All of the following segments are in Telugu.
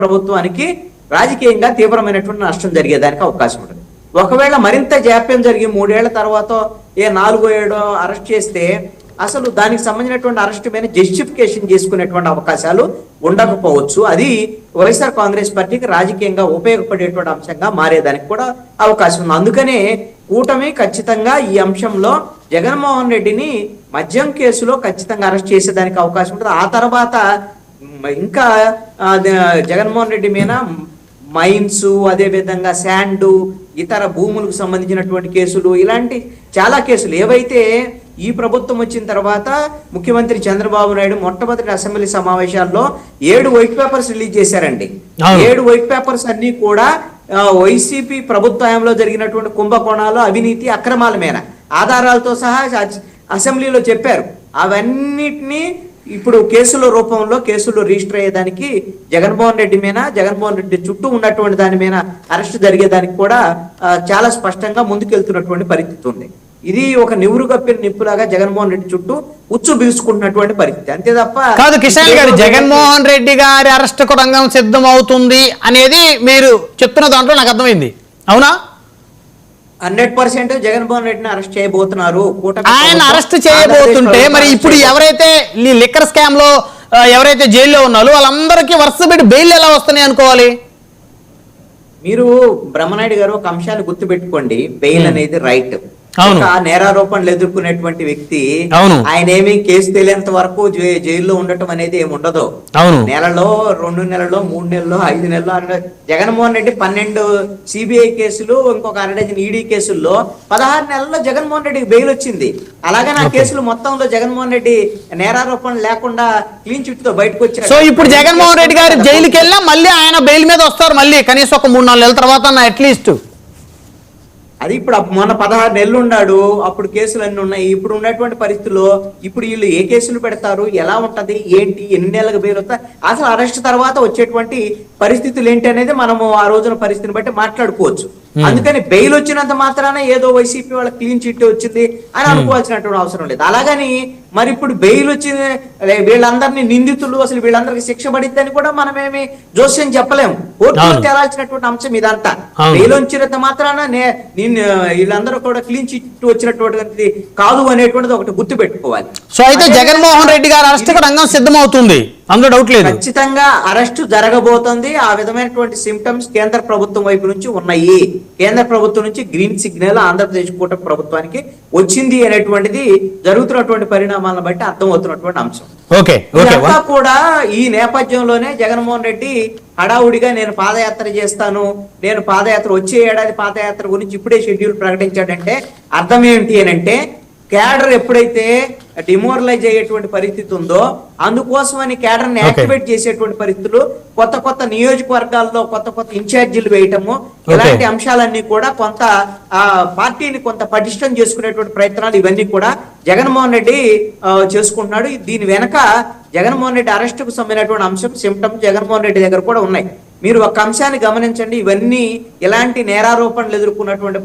ప్రభుత్వానికి రాజకీయంగా తీవ్రమైనటువంటి నష్టం జరిగేదానికి అవకాశం ఉంటుంది. ఒకవేళ మరింత జాప్యం జరిగి 3 ఏళ్ల తర్వాత 4 ఏడో అరెస్ట్ చేస్తే అసలు దానికి సంబంధించినటువంటి అరెస్ట్ మీద జస్టిఫికేషన్ చేసుకునేటువంటి అవకాశాలు ఉండకపోవచ్చు. అది వైఎస్ఆర్ కాంగ్రెస్ పార్టీకి రాజకీయంగా ఉపయోగపడేటువంటి అంశంగా మారేదానికి కూడా అవకాశం ఉంది. అందుకనే కూటమి ఖచ్చితంగా ఈ అంశంలో జగన్మోహన్ రెడ్డిని మద్యం కేసులో ఖచ్చితంగా అరెస్ట్ చేసేదానికి అవకాశం ఉంటుంది. ఆ తర్వాత ఇంకా జగన్మోహన్ రెడ్డి మీద మైన్స్, అదే విధంగా శాండ్, ఇతర భూములకు సంబంధించినటువంటి కేసులు, ఇలాంటి చాలా కేసులు ఏవైతే ఈ ప్రభుత్వం వచ్చిన తర్వాత ముఖ్యమంత్రి చంద్రబాబు నాయుడు మొట్టమొదటి అసెంబ్లీ సమావేశాల్లో 7 వైట్ పేపర్స్ రిలీజ్ చేశారండి. 7 వైట్ పేపర్స్ అన్ని కూడా వైసీపీ ప్రభుత్వంలో జరిగినటువంటి కుంభకోణాలు, అవినీతి, అక్రమాల మీద ఆధారాలతో సహా అసెంబ్లీలో చెప్పారు. అవన్నిటినీ ఇప్పుడు కేసుల రూపంలో కేసులు రిజిస్టర్ అయ్యేదానికి జగన్మోహన్ రెడ్డి మీద, జగన్మోహన్ రెడ్డి చుట్టూ ఉన్నటువంటి దాని మీద అరెస్ట్ జరిగేదానికి కూడా చాలా స్పష్టంగా ముందుకెళ్తున్నటువంటి పరిస్థితి ఉంది. ఇది ఒక నివురు కప్పిన నిప్పులాగా జగన్మోహన్ రెడ్డి చుట్టూ ఉచ్చు బిగుసుకుంటున్నటువంటి పరిస్థితి, అంతే తప్ప కాదు. కిషన్ గారు, జగన్మోహన్ రెడ్డి గారి అరెస్ట్ కు రంగం సిద్ధం అవుతుంది అనేది మీరు చెప్తున్న దాంట్లో నాకు అర్థమైంది, అవునా? 100% జగన్మోహన్ రెడ్డిని అరెస్ట్ చేయబోతున్నారు. ఆయన అరెస్ట్ చేయబోతుంటే మరి ఇప్పుడు ఎవరైతే లిక్కర్ స్కామ్ లో ఎవరైతే జైల్లో ఉన్నారో వాళ్ళందరికీ వరుస పెట్టి బెయిల్ ఎలా వస్తున్నాయి అనుకోవాలి? మీరు బ్రహ్మనాయుడు గారు ఒక అంశాన్ని గుర్తుపెట్టుకోండి. బెయిల్ అనేది రైట్. నేరారోపణలు ఎదుర్కొనేటువంటి వ్యక్తి ఆయన ఏమి కేసు తెలియంత వరకు జైల్లో ఉండటం అనేది ఏమి ఉండదు. నెలలో, 2 నెలలో, 3 నెలలో, 5 నెలలో. జగన్మోహన్ రెడ్డి 12 సిబిఐ కేసులు, ఇంకొక 12 ఈడీ కేసుల్లో 16 నెలల్లో జగన్మోహన్ రెడ్డికి బెయిల్ వచ్చింది. అలాగే నా కేసులు మొత్తంలో జగన్మోహన్ రెడ్డి నేరారోపణలు లేకుండా క్లీన్ చిట్ తో బయటకు వచ్చారు. సో ఇప్పుడు జగన్మోహన్ రెడ్డి గారు జైలుకి వెళ్ళినా మళ్ళీ ఆయన బెయిల్ మీద వస్తారు, మళ్ళీ కనీసం ఒక 3-4 నెలల తర్వాత అట్లీస్ట్. అది ఇప్పుడు మొన్న 16 నెలలు ఉన్నాడు, అప్పుడు కేసులు అన్ని ఉన్నాయి. ఇప్పుడు ఉన్నటువంటి పరిస్థితుల్లో ఇప్పుడు వీళ్ళు ఏ కేసులు పెడతారు, ఎలా ఉంటది, ఏంటి, ఎన్ని నెలలకు బెయిల్ వస్తా, అసలు అరెస్ట్ తర్వాత వచ్చేటువంటి పరిస్థితులు ఏంటి అనేది మనము ఆ రోజున పరిస్థితిని బట్టి మాట్లాడుకోవచ్చు. అందుకని బెయిల్ వచ్చినంత మాత్రాన ఏదో వైసీపీ వాళ్ళ క్లీన్ చిట్ వచ్చింది అని అనుకోవాల్సినటువంటి అవసరం లేదు. అలాగని మరి ఇప్పుడు బెయిల్ వచ్చింది, వీళ్ళందరినీ నిందితులు, అసలు వీళ్ళందరికీ శిక్ష పడిద్దని కూడా మనమేమి జోస్యం చెప్పలేము. కోర్టులో తేలాల్సినటువంటి అంశం ఇదంతా. బెయిల్ వచ్చినంత మాత్రాన వీళ్ళందరూ కూడా క్లీన్ చిట్ వచ్చినటువంటి కాదు అనేటువంటిది ఒకటి గుర్తు పెట్టుకోవాలి. సో అయితే జగన్మోహన్ రెడ్డి గారు అరెస్ట్ రంగం సిద్ధమవుతుంది, అందులో డౌట్ లేదు. ఖచ్చితంగా అరెస్టు జరగబోతోంది. ఆ విధమైనటువంటి సిమ్టమ్స్ కేంద్ర ప్రభుత్వం వైపు నుంచి ఉన్నాయి. కేంద్ర ప్రభుత్వం నుంచి గ్రీన్ సిగ్నల్ ఆంధ్రప్రదేశ్ కూటమి ప్రభుత్వానికి వచ్చింది అనేటువంటిది జరుగుతున్నటువంటి పరిణామాలను బట్టి అర్థమవుతున్నటువంటి అంశం. ఇదంతా కూడా ఈ నేపథ్యంలోనే జగన్మోహన్ రెడ్డి హడావుడిగా నేను పాదయాత్ర చేస్తాను, నేను పాదయాత్ర వచ్చే ఏడాది పాదయాత్ర గురించి ఇప్పుడే షెడ్యూల్ ప్రకటించాడంటే అర్థం ఏంటి అని అంటే, క్యాడర్ ఎప్పుడైతే డిమోరలైజ్ అయ్యేటువంటి పరిస్థితి ఉందో అందుకోసమని క్యాడర్ ని యాక్టివేట్ చేసేటువంటి పరిస్థితులు, కొత్త కొత్త నియోజకవర్గాల్లో కొత్త కొత్త ఇన్ఛార్జీలు వేయటము, ఇలాంటి అంశాలన్నీ కూడా కొంత పార్టీని కొంత పటిష్టం చేసుకునేటువంటి ప్రయత్నాలు ఇవన్నీ కూడా జగన్మోహన్ రెడ్డి చేసుకుంటున్నాడు. దీని వెనక జగన్మోహన్ రెడ్డి అరెస్టుకు సంబంధించినటువంటి అంశం, సిమ్టమ్స్ జగన్మోహన్ రెడ్డి దగ్గర కూడా ఉన్నాయి. మీరు ఒక అంశాన్ని గమనించండి. ఇవన్నీ ఇలాంటి నేరారోపణలు ఎదుర్కొన్నటువంటి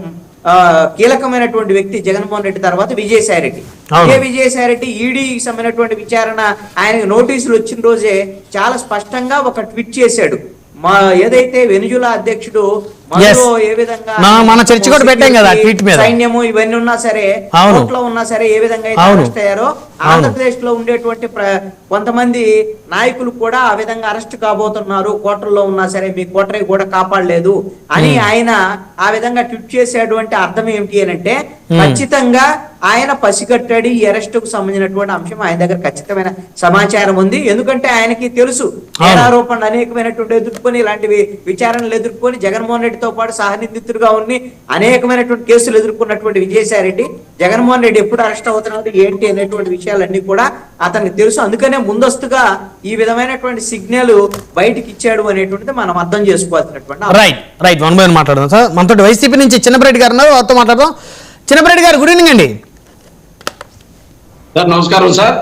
కీలకమైనటువంటి వ్యక్తి జగన్మోహన్ రెడ్డి తర్వాత విజయసాయి రెడ్డి. విజయసాయి రెడ్డి ఈడీకి సంబంధించినటువంటి విచారణ ఆయనకు నోటీసులు వచ్చిన రోజే చాలా స్పష్టంగా ఒక ట్వీట్ చేశాడు. ఏదైతే వెనుజులా అధ్యక్షుడు ఏ విధంగా మన చర్చ కూడా పెట్టాం కదా, సైన్యము ఇవన్నీ ఉన్నా సరే, కోర్టులో ఉన్నా సరే, ఏ విధంగా అయితే అరెస్ట్ అయ్యారో ఆంధ్రప్రదేశ్ లో ఉండేటువంటి కొంతమంది నాయకులు కూడా ఆ విధంగా అరెస్ట్ కాబోతున్నారు. కోర్టుల్లో ఉన్నా సరే మీ కోటరీ కూడా కాపాడలేదు అని ఆయన ఆ విధంగా ట్వీట్ చేసేటువంటి అర్థం ఏమిటి అని అంటే, ఖచ్చితంగా ఆయన పసిగట్టాడు ఈ అరెస్ట్ కు సంబంధించినటువంటి అంశం. ఆయన దగ్గర ఖచ్చితమైన సమాచారం ఉంది. ఎందుకంటే ఆయనకి తెలుసు నేరారోపణలు అనేకమైనటువంటి ఎదుర్కొని, ఇలాంటివి విచారణలు ఎదుర్కొని జగన్మోహన్ రెడ్డితో పాటు సహనిందితుడుగా ఉండి అనేకమైనటువంటి కేసులు ఎదుర్కొన్నటువంటి విజయసాయి రెడ్డి జగన్మోహన్ రెడ్డి ఎప్పుడు అరెస్ట్ అవుతున్నారు ఏంటి అనేటువంటి విషయాలన్నీ కూడా అతనికి తెలుసు. అందుకనే ముందస్తుగా ఈ విధమైనటువంటి సిగ్నల్ బయటికి ఇచ్చాడు అనేటువంటిది మనం అర్థం చేసుకోవాల్సినటువంటి. రైట్ వన్ బై వన్ మాట్లాడదాం సార్. మనతో వైసీపీ నుంచి చిన్నపరెడ్డి గారు ఉన్నారు, వారితో మాట్లాడదాం. చిన్నపరెడ్డి గారు, గుడ్ ఈవినింగ్ అండి. సార్ నమస్కారం సార్.